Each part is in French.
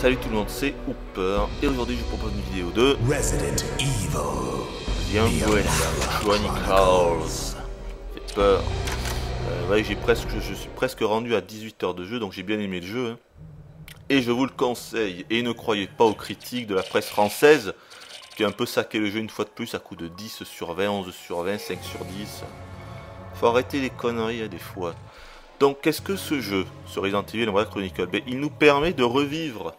Salut tout le monde, c'est Hooper et aujourd'hui je vous propose une vidéo de Resident Evil The Umbrella Chronicles. Ça fait peur. Ouais, je suis presque rendu à 18 heures de jeu, donc j'ai bien aimé le jeu. Hein. Et je vous le conseille. Et ne croyez pas aux critiques de la presse française qui a un peu saqué le jeu une fois de plus à coup de 10 sur 20, 11 sur 20, 5 sur 10. Faut arrêter les conneries des fois. Donc qu'est-ce que ce jeu, ce Resident Evil Umbrella Chronicles? Il nous permet de revivre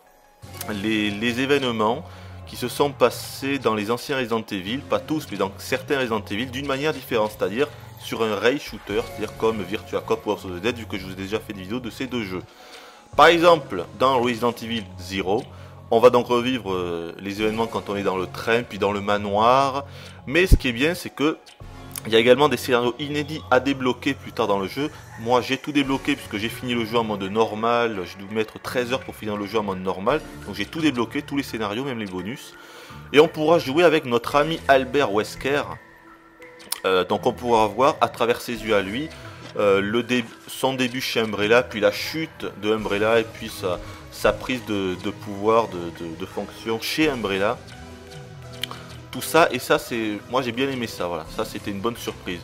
les événements qui se sont passés dans les anciens Resident Evil, pas tous, mais dans certains Resident Evil, d'une manière différente, c'est-à-dire sur un rail shooter, c'est-à-dire comme Virtua Cop ou House of the Dead, vu que je vous ai déjà fait des vidéos de ces deux jeux. Par exemple, dans Resident Evil 0, on va donc revivre les événements quand on est dans le train, puis dans le manoir, mais ce qui est bien, c'est que il y a également des scénarios inédits à débloquer plus tard dans le jeu. Moi j'ai tout débloqué puisque j'ai fini le jeu en mode normal. J'ai dû mettre 13 heures pour finir le jeu en mode normal. Donc j'ai tout débloqué, tous les scénarios, même les bonus. Et on pourra jouer avec notre ami Albert Wesker. Donc on pourra voir à travers ses yeux à lui son début chez Umbrella, puis la chute de Umbrella et puis sa prise de pouvoir, de fonction chez Umbrella. Tout ça, et ça c'est, moi j'ai bien aimé ça, voilà, ça c'était une bonne surprise.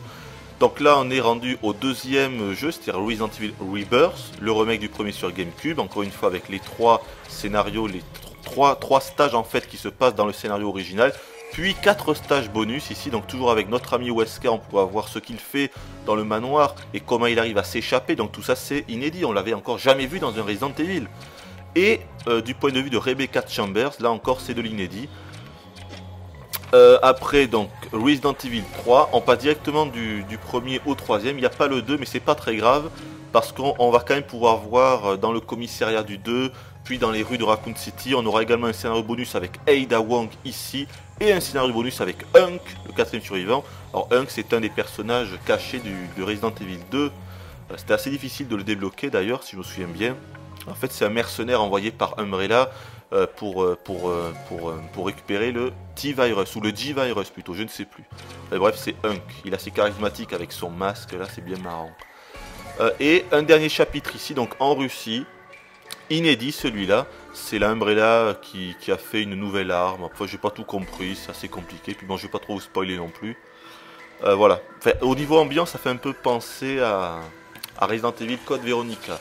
Donc là on est rendu au deuxième jeu, c'est-à-dire Resident Evil Rebirth, le remake du premier sur GameCube, encore une fois avec les trois scénarios, les trois stages en fait qui se passent dans le scénario original, puis 4 stages bonus ici, donc toujours avec notre ami Wesker, on pourra voir ce qu'il fait dans le manoir et comment il arrive à s'échapper, donc tout ça c'est inédit, on l'avait encore jamais vu dans un Resident Evil. Et du point de vue de Rebecca Chambers, là encore c'est de l'inédit. Après donc Resident Evil 3, on passe directement du premier au troisième, il n'y a pas le 2 mais c'est pas très grave parce qu'on va quand même pouvoir voir dans le commissariat du 2, puis dans les rues de Raccoon City, on aura également un scénario bonus avec Ada Wong ici et un scénario bonus avec Hunk, le quatrième survivant. Alors Hunk c'est un des personnages cachés de Resident Evil 2, c'était assez difficile de le débloquer d'ailleurs si je me souviens bien. En fait c'est un mercenaire envoyé par Umbrella pour récupérer le T-Virus, ou le G-Virus plutôt, je ne sais plus. Bref, c'est Hunk, il est assez charismatique avec son masque, là c'est bien marrant. Et un dernier chapitre ici, donc en Russie, inédit celui-là, c'est la Umbrella qui a fait une nouvelle arme, enfin j'ai pas tout compris, c'est assez compliqué, puis bon je vais pas trop vous spoiler non plus. Voilà, enfin, au niveau ambiance ça fait un peu penser à Resident Evil Code Veronica.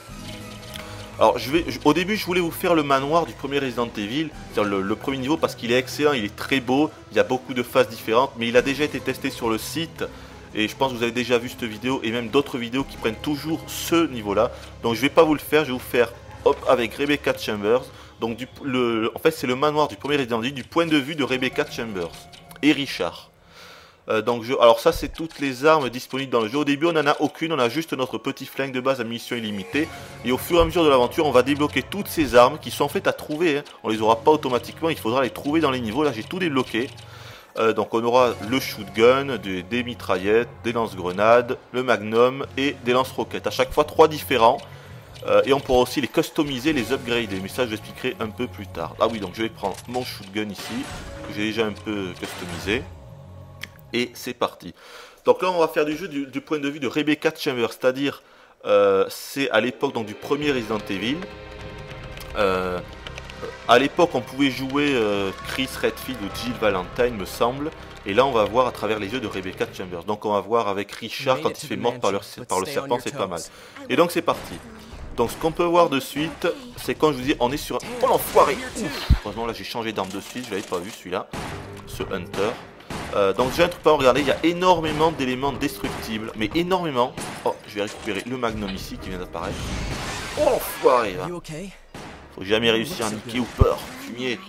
Alors au début je voulais vous faire le manoir du premier Resident Evil, c'est-à-dire le premier niveau parce qu'il est excellent, il est très beau, il y a beaucoup de phases différentes, mais il a déjà été testé sur le site, et je pense que vous avez déjà vu cette vidéo, et même d'autres vidéos qui prennent toujours ce niveau-là, donc je vais pas vous le faire, je vais vous faire hop, avec Rebecca Chambers, donc en fait c'est le manoir du premier Resident Evil du point de vue de Rebecca Chambers et Richard. Alors ça c'est toutes les armes disponibles dans le jeu. Au début on n'en a aucune, on a juste notre petit flingue de base à munitions illimitées. Et au fur et à mesure de l'aventure on va débloquer toutes ces armes qui sont en fait à trouver, hein. On les aura pas automatiquement, il faudra les trouver dans les niveaux. Là j'ai tout débloqué. Donc on aura le shotgun, des mitraillettes, des lance-grenades, le magnum et des lance-roquettes. À chaque fois 3 différents. Et on pourra aussi les customiser, les upgrader. Mais ça je l'expliquerai un peu plus tard. Ah oui, donc je vais prendre mon shotgun ici, que j'ai déjà un peu customisé. Et c'est parti. Donc là on va faire du jeu du point de vue de Rebecca Chambers, c'est-à-dire c'est à l'époque donc du premier Resident Evil. À l'époque on pouvait jouer Chris Redfield ou Jill Valentine me semble. Et là on va voir à travers les yeux de Rebecca Chambers. Donc on va voir avec Richard quand il se fait mordre par le serpent, c'est pas mal. Et donc c'est parti. Donc ce qu'on peut voir de suite, c'est quand je vous dis on est sur... Oh l'enfoiré! Heureusement là j'ai changé d'arme de suite, je l'avais pas vu celui-là. Ce Hunter. Donc j'ai un truc à regarder, il y a énormément d'éléments destructibles, mais énormément. Oh, je vais récupérer le magnum ici qui vient d'apparaître. Oh l'enfoiré là. Faut jamais réussir à niquer ou peur, fumier.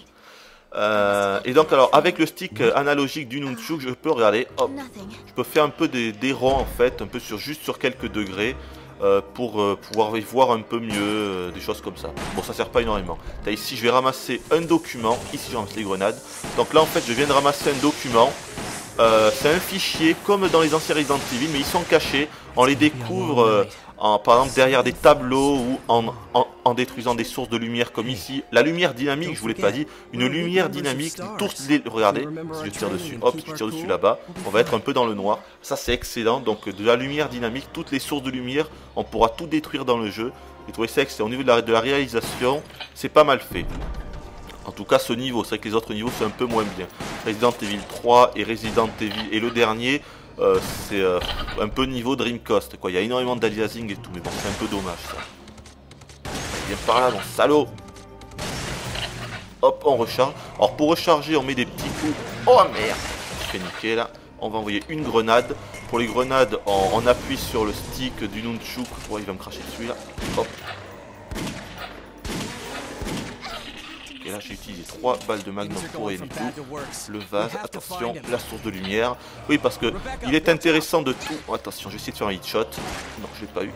Et donc alors avec le stick analogique du Nunchuk, je peux regarder, hop, je peux faire un peu des ronds en fait, un peu juste sur quelques degrés. Pour pouvoir voir un peu mieux, des choses comme ça. Bon, ça sert pas énormément. Là, ici, je vais ramasser un document. Ici, je ramasse les grenades. Donc là, en fait, je viens de ramasser un document. C'est un fichier comme dans les anciens Resident Evil, mais ils sont cachés. On les découvre par exemple derrière des tableaux ou en détruisant des sources de lumière comme ici. La lumière dynamique, je vous l'ai pas dit, une lumière dynamique, regardez, si je tire dessus, hop, je tire dessus là-bas, on va être un peu dans le noir. Ça c'est excellent, donc de la lumière dynamique, toutes les sources de lumière, on pourra tout détruire dans le jeu. J'ai trouvé ça excellent. Au niveau de la réalisation, c'est pas mal fait. En tout cas ce niveau, c'est vrai que les autres niveaux c'est un peu moins bien. Resident Evil 3 et Resident Evil et le dernier, c'est un peu niveau Dream Coast quoi. Il y a énormément d'aliasing et tout, mais bon c'est un peu dommage ça. Viens par là mon salaud. Hop, on recharge. Alors pour recharger on met des petits coups. Oh merde, je fais niquer là. On va envoyer une grenade. Pour les grenades, on appuie sur le stick du nunchuk. Oh, il va me cracher dessus là. Hop. Et là j'ai utilisé 3 balles de magnum pour rien du tout. Le vase, attention, la source de lumière. Oui parce que il est intéressant de tout. Oh, attention, j'ai essayé de faire un hit shot. Non, je l'ai pas eu.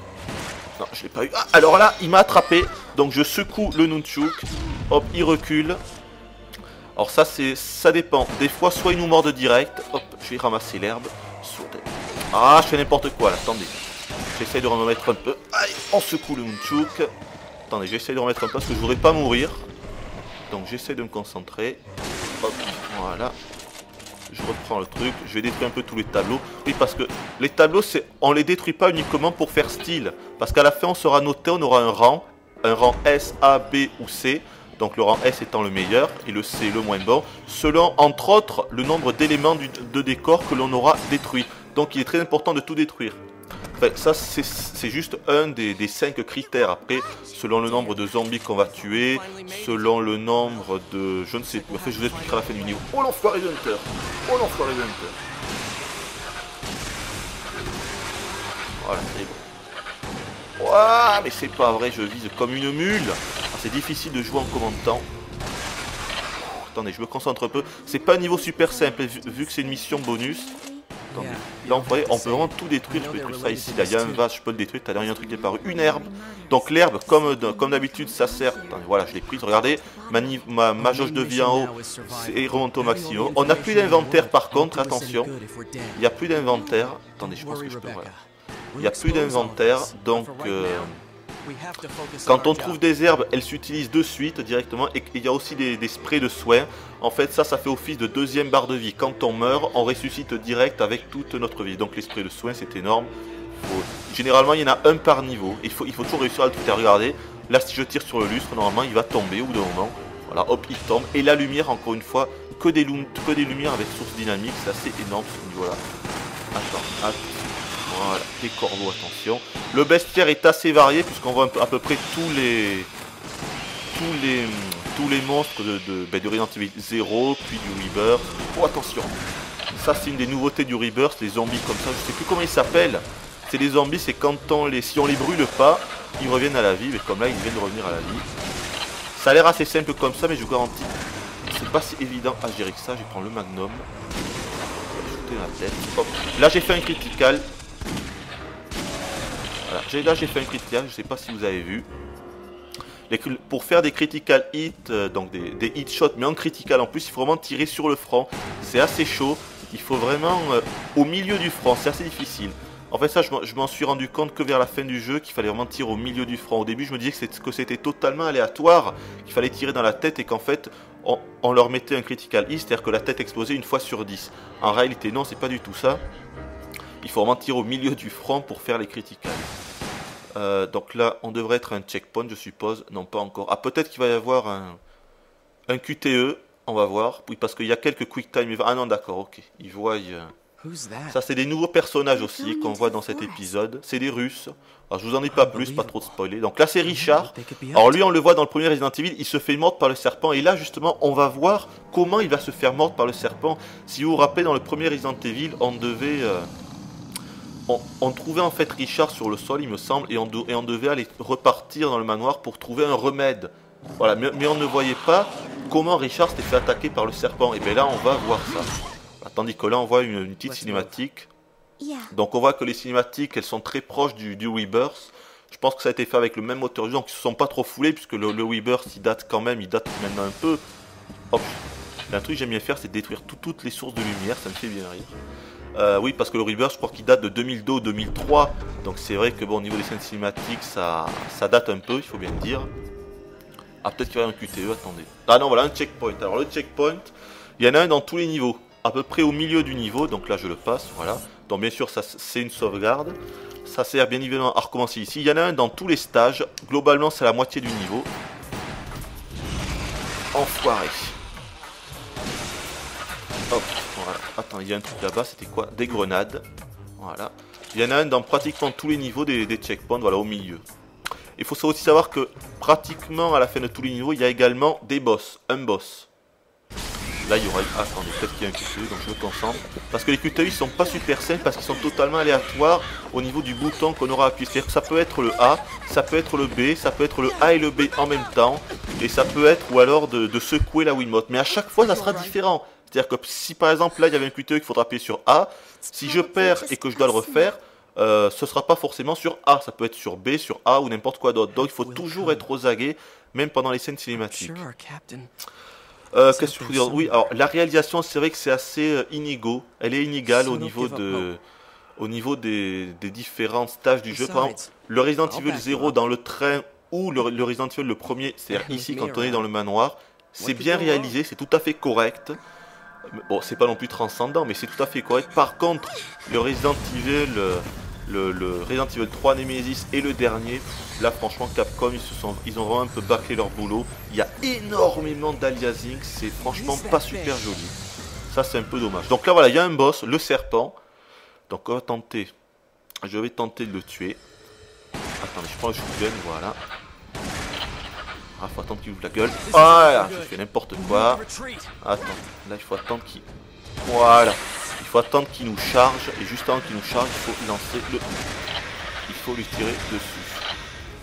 Non, je l'ai pas eu. Ah, alors là, il m'a attrapé. Donc je secoue le nunchuk. Hop, il recule. Alors ça dépend. Des fois, soit il nous mord de direct. Hop, je vais ramasser l'herbe. Ah, je fais n'importe quoi là, attendez. J'essaye de remettre un peu. Allez, on secoue le nunchuk. Attendez, j'essaye de remettre un peu parce que je voudrais pas mourir. Donc j'essaie de me concentrer. Hop, voilà. Je reprends le truc. Je vais détruire un peu tous les tableaux. Oui, parce que les tableaux, on les détruit pas uniquement pour faire style. Parce qu'à la fin, on sera noté, on aura un rang S, A, B ou C. Donc le rang S étant le meilleur et le C le moins bon. Selon, entre autres, le nombre d'éléments de décor que l'on aura détruit. Donc il est très important de tout détruire. Enfin, ça c'est juste un des 5 critères. Après, selon le nombre de zombies qu'on va tuer, selon le nombre de... je ne sais plus. En fait, je vous expliquerai à la fin du niveau. Oh l'enfoiré de Hunter. Oh l'enfoiré de Hunter. Voilà, c'est bon. Ouah, mais c'est pas vrai, je vise comme une mule. Ah, c'est difficile de jouer en commentant. Attendez, je me concentre un peu. C'est pas un niveau super simple, vu que c'est une mission bonus. Attendez. Là, on peut vraiment tout détruire. Je peux détruire ça ici. Là, il y a un vase, je peux le détruire. Tout à l'heure, il y a un truc qui est apparu. Une herbe. Donc, l'herbe, comme d'habitude, ça sert. Attendez, voilà, je l'ai prise. Regardez, ma jauge de vie en haut, c'est remonte au maximum. On n'a plus d'inventaire, par contre. Attention, il n'y a plus d'inventaire. Attendez, je pense que je peux. Voilà. Il n'y a plus d'inventaire. Donc, quand on trouve des herbes, elles s'utilisent de suite directement. Et il y a aussi des sprays de soins. En fait, ça fait office de deuxième barre de vie. Quand on meurt, on ressuscite direct avec toute notre vie. Donc les sprays de soins, c'est énorme. Généralement, il y en a un par niveau. Il faut toujours réussir à le tout regarder. Là, si je tire sur le lustre, normalement, il va tomber au bout d'un moment. Voilà, hop, il tombe. Et la lumière, encore une fois, que des lumières avec source dynamique. C'est assez énorme ce niveau-là. Attends. Voilà, des corbeaux, attention. Le bestiaire est assez varié puisqu'on voit à peu près tous les monstres de Resident Evil 0, puis du Rebirth. Oh attention, ça c'est une des nouveautés du Rebirth, les zombies comme ça, je sais plus comment ils s'appellent. C'est les zombies, c'est quand si on les brûle pas, ils reviennent à la vie, mais comme là ils viennent de revenir à la vie. Ça a l'air assez simple comme ça, mais je vous garantis, c'est pas si évident à gérer que ça. Je vais prendre le magnum. Je vais la tête. Hop. Là j'ai fait un critical. Voilà. Là j'ai fait un critical, je sais pas si vous avez vu. Pour faire des critical hits, donc des hit shots, mais en critical en plus, il faut vraiment tirer sur le front. C'est assez chaud, il faut vraiment au milieu du front, c'est assez difficile. En fait ça je m'en suis rendu compte que vers la fin du jeu, qu'il fallait vraiment tirer au milieu du front. Au début je me disais que c'était totalement aléatoire, qu'il fallait tirer dans la tête et qu'en fait on leur mettait un critical hit, c'est-à-dire que la tête explosait une fois sur 10. En réalité non, c'est pas du tout ça. Il faut vraiment tirer au milieu du front pour faire les criticals. Donc là, on devrait être un checkpoint, je suppose. Non, pas encore. Ah, peut-être qu'il va y avoir un QTE. On va voir. Oui, parce qu'il y a quelques quick time. Ah non, d'accord, ok. Ils voient... Ça, c'est des nouveaux personnages aussi qu'on voit dans cet épisode. C'est des Russes. Alors, je vous en dis pas plus, pas trop de spoiler. Donc là, c'est Richard. Alors lui, on le voit dans le premier Resident Evil. Il se fait mordre par le serpent. Et là, justement, on va voir comment il va se faire mordre par le serpent. Si vous vous rappelez, dans le premier Resident Evil, on devait... On trouvait en fait Richard sur le sol, il me semble, et on devait aller repartir dans le manoir pour trouver un remède. Voilà, mais on ne voyait pas comment Richard s'était fait attaquer par le serpent. Et bien là, on va voir ça. Tandis que là, on voit une petite cinématique. Donc on voit que les cinématiques, elles sont très proches du Rebirth. Je pense que ça a été fait avec le même moteur du jeu, donc ils ne se sont pas trop foulés, puisque le Rebirth, il date maintenant un peu. Hop. Un truc que j'aime bien faire, c'est détruire toutes les sources de lumière, ça me fait bien rire. Oui, parce que le Rebirth, je crois qu'il date de 2002 ou 2003. Donc c'est vrai que bon, au niveau des scènes cinématiques, ça date un peu, il faut bien le dire. Ah, peut-être qu'il y aura un QTE, attendez. Ah non, voilà, un checkpoint. Alors le checkpoint, il y en a un dans tous les niveaux. À peu près au milieu du niveau, donc là je le passe, voilà. Donc bien sûr, ça c'est une sauvegarde. Ça sert bien évidemment à recommencer ici. Il y en a un dans tous les stages. Globalement, c'est la moitié du niveau. Enfoiré. Hop, voilà. Attends, il y a un truc là-bas, c'était quoi? Des grenades. Voilà. Il y en a un dans pratiquement tous les niveaux des checkpoints, voilà, au milieu. Il faut aussi savoir que pratiquement à la fin de tous les niveaux, il y a également des boss. Un boss. Là, il y aura... Ah, attendez, peut-être qu'il y a un QTE, donc je me concentre. Parce que les QTE, ils sont pas super simples, parce qu'ils sont totalement aléatoires au niveau du bouton qu'on aura appuyé. C'est-à-dire que ça peut être le A, ça peut être le B, ça peut être le A et le B en même temps. Et ça peut être, ou alors, de secouer la Wiimote. Mais à chaque fois, ça sera différent. C'est-à-dire que si par exemple, là, il y avait un QTE qu'il faudra appuyer sur A, si je perds et que je dois le refaire, ce sera pas forcément sur A. Ça peut être sur B, sur A ou n'importe quoi d'autre. Donc, il faut toujours être aux aguets, même pendant les scènes cinématiques. Qu'est-ce que je peux dire? Oui, alors la réalisation, c'est vrai que c'est assez inégaux. Elle est inégale au niveau des différents stages du jeu. Par exemple, le Resident Evil 0 dans le train ou le Resident Evil le premier, c'est-à-dire ici quand on est dans le manoir, c'est bien réalisé, c'est tout à fait correct. Bon, c'est pas non plus transcendant, mais c'est tout à fait correct. Par contre, le Resident Evil, le Resident Evil 3 Nemesis et le dernier, là franchement Capcom ils ont vraiment un peu bâclé leur boulot. Il y a énormément d'aliasing, c'est franchement pas super joli. Ça c'est un peu dommage. Donc là voilà, il y a un boss, le serpent. Donc je vais tenter de le tuer. Attendez, je prends le shotgun, voilà. Ah, faut attendre qu'il ouvre la gueule. Voilà, je fais n'importe quoi. Attends, là il faut attendre qu'il... Voilà. Il faut attendre qu'il nous charge. Et juste avant qu'il nous charge, il faut lancer le... Il faut lui tirer dessus.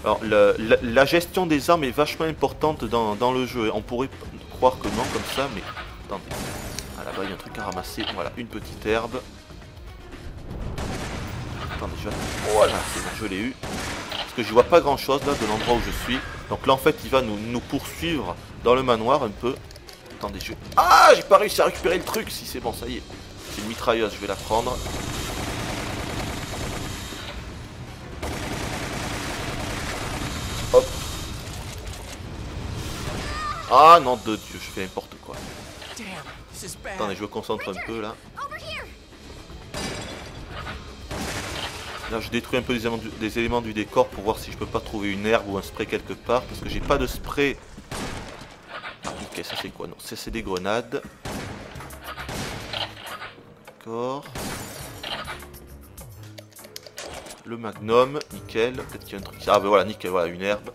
Alors, la gestion des armes est vachement importante dans le jeu. On pourrait croire que non, comme ça, mais... Attendez. Ah, là-bas, il y a un truc à ramasser. Voilà, une petite herbe. Attendez, je vais... Voilà, c'est bon, je l'ai eu. Parce que je vois pas grand chose là de l'endroit où je suis. Donc là en fait il va nous poursuivre dans le manoir un peu. Attendez, Ah, j'ai pas réussi à récupérer le truc. Si c'est bon, ça y est. C'est une mitrailleuse, je vais la prendre. Hop. Ah non de Dieu, je fais n'importe quoi. Attendez, je me concentre un peu là. Là, je détruis un peu des éléments du décor pour voir si je peux pas trouver une herbe ou un spray quelque part. Parce que j'ai pas de spray. Ah, ok, ça c'est quoi? Non, ça c'est des grenades. D'accord. Le magnum, nickel. Peut-être qu'il y a un truc. Ah, ben voilà, nickel, voilà, une herbe.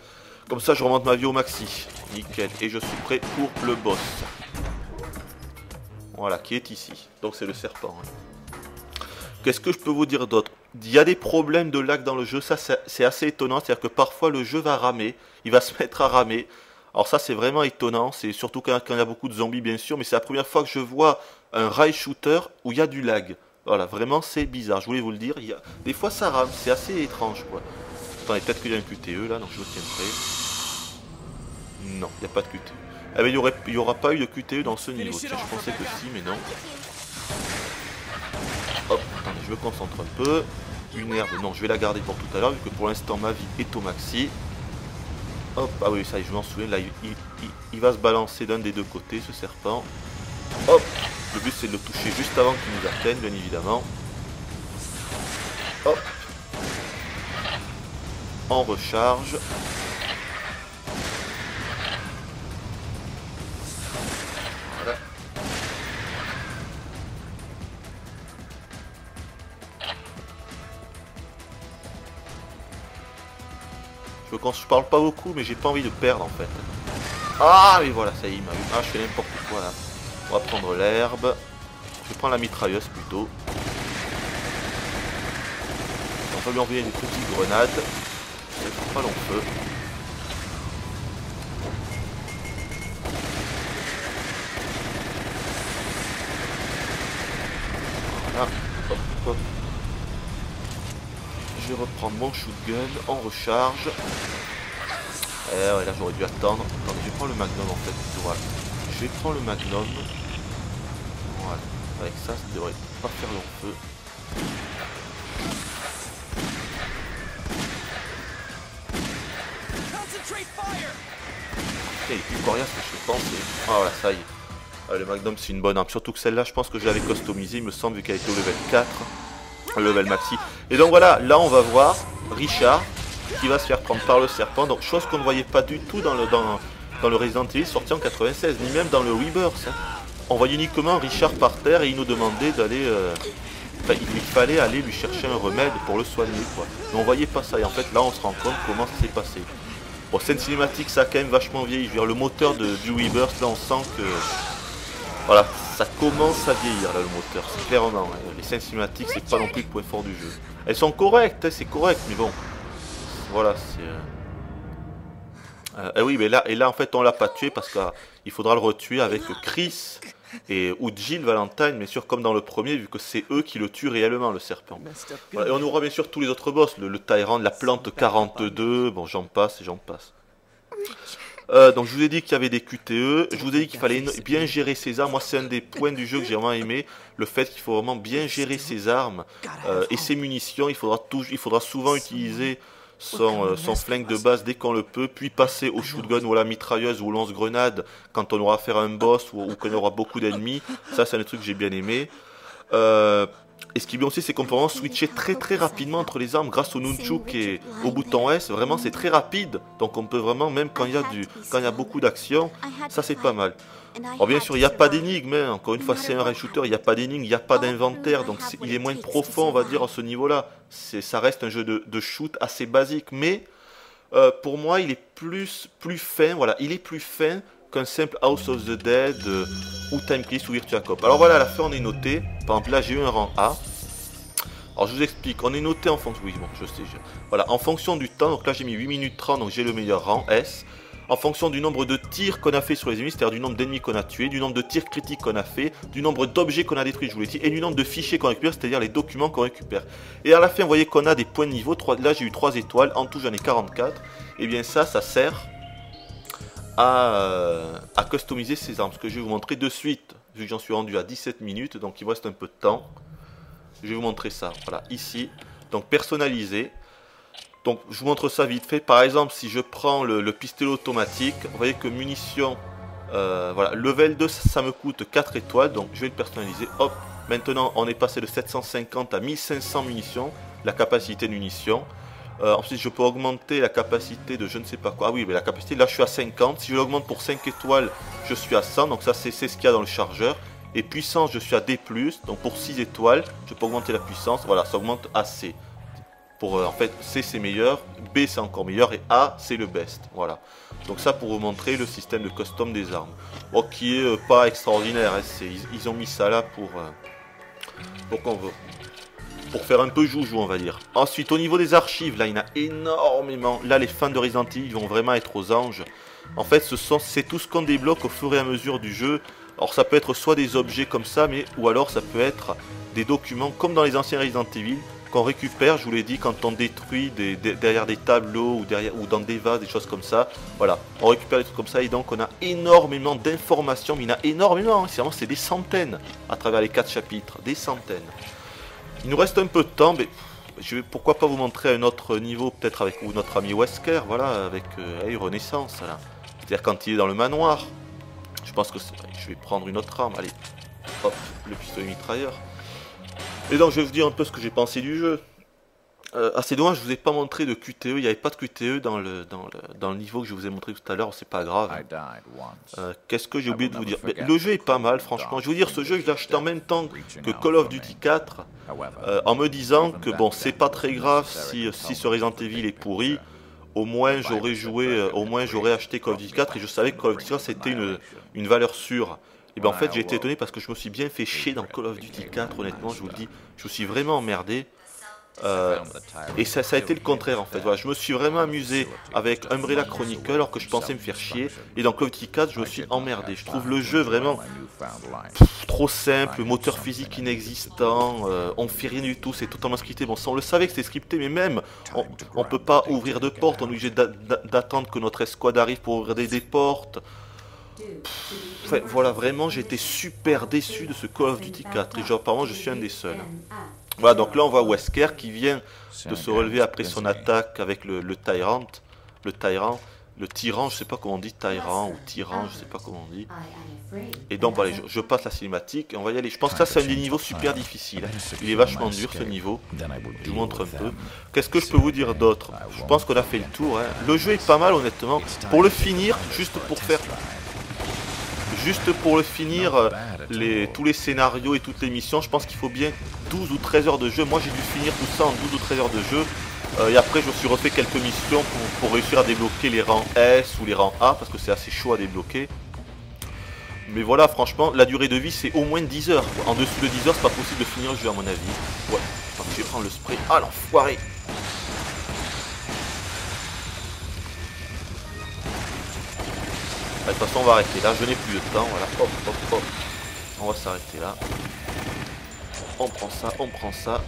Comme ça, je remonte ma vie au maxi. Nickel. Et je suis prêt pour le boss. Voilà, qui est ici. Donc c'est le serpent. Hein. Qu'est-ce que je peux vous dire d'autre? Il y a des problèmes de lag dans le jeu, ça c'est assez étonnant, c'est-à-dire que parfois le jeu va ramer, il va se mettre à ramer. Alors ça c'est vraiment étonnant, c'est surtout quand il y a beaucoup de zombies bien sûr, mais c'est la première fois que je vois un rail shooter où il y a du lag. Voilà, vraiment c'est bizarre, je voulais vous le dire, des fois ça rame, c'est assez étrange quoi. Attendez, peut-être qu'il y a un QTE là, donc je me tiendrai. Non, il n'y a pas de QTE. Eh bien, il n'y aura pas eu de QTE dans ce niveau, tiens, je pensais que si, mais non. Hop, attendez, je me concentre un peu. Une herbe, non, je vais la garder pour tout à l'heure, vu que pour l'instant ma vie est au maxi. Hop, ah oui, ça y est, je m'en souviens, là, il va se balancer d'un des deux côtés, ce serpent. Hop, le but c'est de le toucher juste avant qu'il nous atteigne, bien évidemment. Hop. On recharge. Voilà. Je parle pas beaucoup, mais j'ai pas envie de perdre en fait. Ah, mais voilà, ça y est, il m'a eu. Ah, je fais n'importe quoi là. On va prendre l'herbe. Je vais prendre la mitrailleuse plutôt. On va lui envoyer une petite grenade. Ça fait pas long feu. Voilà. Hop, hop. Je vais reprendre mon shotgun, on recharge. Eh ouais, là j'aurais dû attendre. Attendez, je vais prendre le magnum en fait. Voilà. Je vais prendre le magnum. Voilà. Avec ça, ça devrait pas faire long feu. Il est plus coriace que je pensais. Ah voilà, ça y est. Ah, le magnum c'est une bonne arme. Surtout que celle-là, je pense que je l'avais customisée, il me semble, vu qu'elle était au level 4. Level maxi. Et donc voilà, là on va voir Richard qui va se faire prendre par le serpent. Donc chose qu'on ne voyait pas du tout dans dans le Resident Evil sorti en 96, ni même dans le Rebirth. Hein. On voyait uniquement Richard par terre et il nous demandait d'aller... Enfin, il lui fallait aller lui chercher un remède pour le soigner, quoi. Mais on voyait pas ça, et en fait là on se rend compte comment ça s'est passé. Bon, scène cinématique, ça a quand même vachement vieilli. Je veux dire, le moteur du Rebirth, là on sent que... Voilà, ça commence à vieillir là le moteur, c'est clairement. Hein. Les scènes cinématiques, c'est pas non plus le point fort du jeu. Elles sont correctes, hein, c'est correct, mais bon. Voilà, c'est... oui, mais là, en fait on l'a pas tué parce qu'il faudra le retuer avec Chris ou Jill Valentine, bien sûr, comme dans le premier, vu que c'est eux qui le tuent réellement, le serpent. Voilà, et on aura bien sûr tous les autres boss, le Tyrant, la plante 42, bon j'en passe et j'en passe. Donc je vous ai dit qu'il y avait des QTE, je vous ai dit qu'il fallait bien gérer ses armes. Moi c'est un des points du jeu que j'ai vraiment aimé, le fait qu'il faut vraiment bien gérer ses armes et ses munitions. Il faudra souvent utiliser son flingue de base dès qu'on le peut, puis passer au shotgun ou à la mitrailleuse ou au lance-grenade quand on aura affaire à un boss ou quand il y aura beaucoup d'ennemis. Ça c'est un truc que j'ai bien aimé. Et ce qui est bien aussi, c'est qu'on peut vraiment switcher très rapidement entre les armes grâce au nunchuk et au bouton S. Vraiment, c'est très rapide. Donc on peut vraiment, même quand il y a beaucoup d'action, ça c'est pas mal. Alors bien sûr, il n'y a pas d'énigme. Hein. Encore une fois, c'est un rail shooter, il n'y a pas d'énigme, il n'y a pas d'inventaire. Donc il est moins profond, on va dire, à ce niveau-là. Ça reste un jeu de shoot assez basique. Mais pour moi, il est plus fin. Voilà, il est plus fin qu'un simple House of the Dead ou Time Crisis ou Virtua Cop. Alors voilà, à la fin on est noté. Par exemple là j'ai eu un rang A. Alors je vous explique, on est noté en fonction... Oui bon, je sais. Voilà, en fonction du temps, donc là j'ai mis 8 minutes 30, donc j'ai le meilleur rang, S. En fonction du nombre de tirs qu'on a fait sur les ennemis, c'est-à-dire du nombre d'ennemis qu'on a tués, du nombre de tirs critiques qu'on a fait, du nombre d'objets qu'on a détruits, je vous l'ai dit, et du nombre de fichiers qu'on récupère, c'est-à-dire les documents qu'on récupère. Et à la fin, vous voyez qu'on a des points de niveau. Là j'ai eu 3 étoiles, en tout j'en ai 44. Et bien ça sert à customiser ses armes, ce que je vais vous montrer de suite, vu que j'en suis rendu à 17 minutes, donc il me reste un peu de temps. Je vais vous montrer ça, voilà, ici, donc personnaliser. Donc je vous montre ça vite fait. Par exemple, si je prends le pistolet automatique, vous voyez que munitions, voilà, level 2 ça me coûte 4 étoiles, donc je vais le personnaliser. Hop, maintenant on est passé de 750 à 1500 munitions, la capacité de munitions. Ensuite je peux augmenter la capacité de je ne sais pas quoi. Ah oui, mais la capacité, là je suis à 50. Si je l'augmente pour 5 étoiles, je suis à 100. Donc ça c'est ce qu'il y a dans le chargeur. Et puissance, je suis à D+. Donc pour 6 étoiles, je peux augmenter la puissance. Voilà, ça augmente à C. En fait, C c'est meilleur, B c'est encore meilleur et A c'est le best. Voilà. Donc ça pour vous montrer le système de custom des armes. Bon, qui est pas extraordinaire. Hein, ils ont mis ça là pour qu'on veut. Pour faire un peu joujou, on va dire. Ensuite, au niveau des archives, là, il y en a énormément. Là, les fans de Resident Evil vont vraiment être aux anges. En fait, c'est tout ce qu'on débloque au fur et à mesure du jeu. Alors, ça peut être soit des objets comme ça, ou alors ça peut être des documents, comme dans les anciens Resident Evil, qu'on récupère, je vous l'ai dit, quand on détruit derrière des tableaux ou dans des vases, des choses comme ça. Voilà, on récupère des trucs comme ça et donc on a énormément d'informations, mais il y en a énormément, hein. C'est des centaines à travers les 4 chapitres, des centaines. Il nous reste un peu de temps, mais je vais pourquoi pas vous montrer un autre niveau, peut-être avec notre ami Wesker, voilà, avec Renaissance, c'est-à-dire quand il est dans le manoir. Je pense que je vais prendre une autre arme, allez, hop, le pistolet mitrailleur. Et donc je vais vous dire un peu ce que j'ai pensé du jeu. C'est dommage, je vous ai pas montré de QTE, il n'y avait pas de QTE dans le niveau que je vous ai montré tout à l'heure, c'est pas grave. Qu'est-ce que j'ai oublié de vous dire? Le jeu est pas mal, franchement. Je vais vous dire, ce jeu, je l'ai acheté en même temps que Call of Duty 4, en me disant que bon, c'est pas très grave si ce Resident Evil est pourri. Au moins j'aurais joué, au moins j'aurais acheté Call of Duty 4 et je savais que Call of Duty 4 c'était une valeur sûre. Et bien en fait j'ai été étonné parce que je me suis bien fait chier dans Call of Duty 4, honnêtement, je vous le dis. Je me suis vraiment emmerdé. Et ça a été le contraire en fait. Voilà, je me suis vraiment amusé avec Umbrella Chronicle alors que je pensais me faire chier. Et dans Call of Duty 4 je me suis emmerdé. Je trouve le jeu vraiment trop simple, moteur physique inexistant, on fait rien du tout, c'est totalement scripté. Bon, ça on le savait que c'était scripté, mais même on peut pas ouvrir de porte, on est obligé d'attendre que notre escouade arrive pour ouvrir des portes. Voilà, vraiment j'ai été super déçu de ce Call of Duty 4 et genre apparemment je suis un des seuls. Voilà, donc là on voit Wesker qui vient de se relever après son attaque avec le Tyrant. le tyran, je sais pas comment on dit, tyran ou tyran, je sais pas comment on dit. Et donc voilà, je passe la cinématique et on va y aller. Je pense que ça c'est un des niveaux super difficiles. Il est vachement dur ce niveau. Je vous montre un peu. Qu'est-ce que je peux vous dire d'autre? Je pense qu'on a fait le tour. Hein. Le jeu est pas mal honnêtement. Pour le finir, juste pour le finir, tous les scénarios et toutes les missions, je pense qu'il faut bien 12 ou 13 heures de jeu. Moi j'ai dû finir tout ça en 12 ou 13 heures de jeu. Et après je me suis refait quelques missions pour réussir à débloquer les rangs S ou les rangs A, parce que c'est assez chaud à débloquer. Mais voilà, franchement, la durée de vie c'est au moins 10 heures. En dessous de 10 heures, c'est pas possible de finir le jeu à mon avis. Ouais, je vais prendre le spray. Ah l'enfoiré! De toute façon on va arrêter là, je n'ai plus de temps, voilà, hop hop hop. On va s'arrêter là. On prend ça, on prend ça.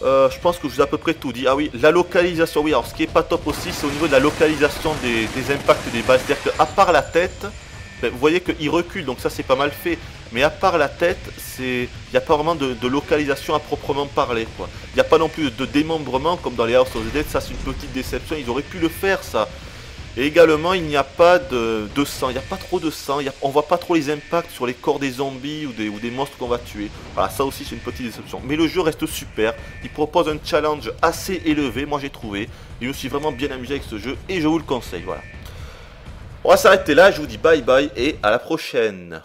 Je pense que je vous ai à peu près tout dit. Ah oui, la localisation, oui, alors ce qui est pas top aussi, c'est au niveau de la localisation des impacts des balles. C'est-à-dire qu'à part la tête, ben, vous voyez qu'il recule, donc ça c'est pas mal fait. Mais à part la tête, il n'y a pas vraiment de localisation à proprement parler, quoi. Il n'y a pas non plus de démembrement comme dans les House of the Dead, ça c'est une petite déception, ils auraient pu le faire ça. Et également, il n'y a pas de sang, il n'y a pas trop de sang, on voit pas trop les impacts sur les corps des zombies ou des monstres qu'on va tuer. Voilà, ça aussi c'est une petite déception. Mais le jeu reste super, il propose un challenge assez élevé, moi j'ai trouvé. Je me suis vraiment bien amusé avec ce jeu et je vous le conseille, voilà. On va s'arrêter là, je vous dis bye bye et à la prochaine.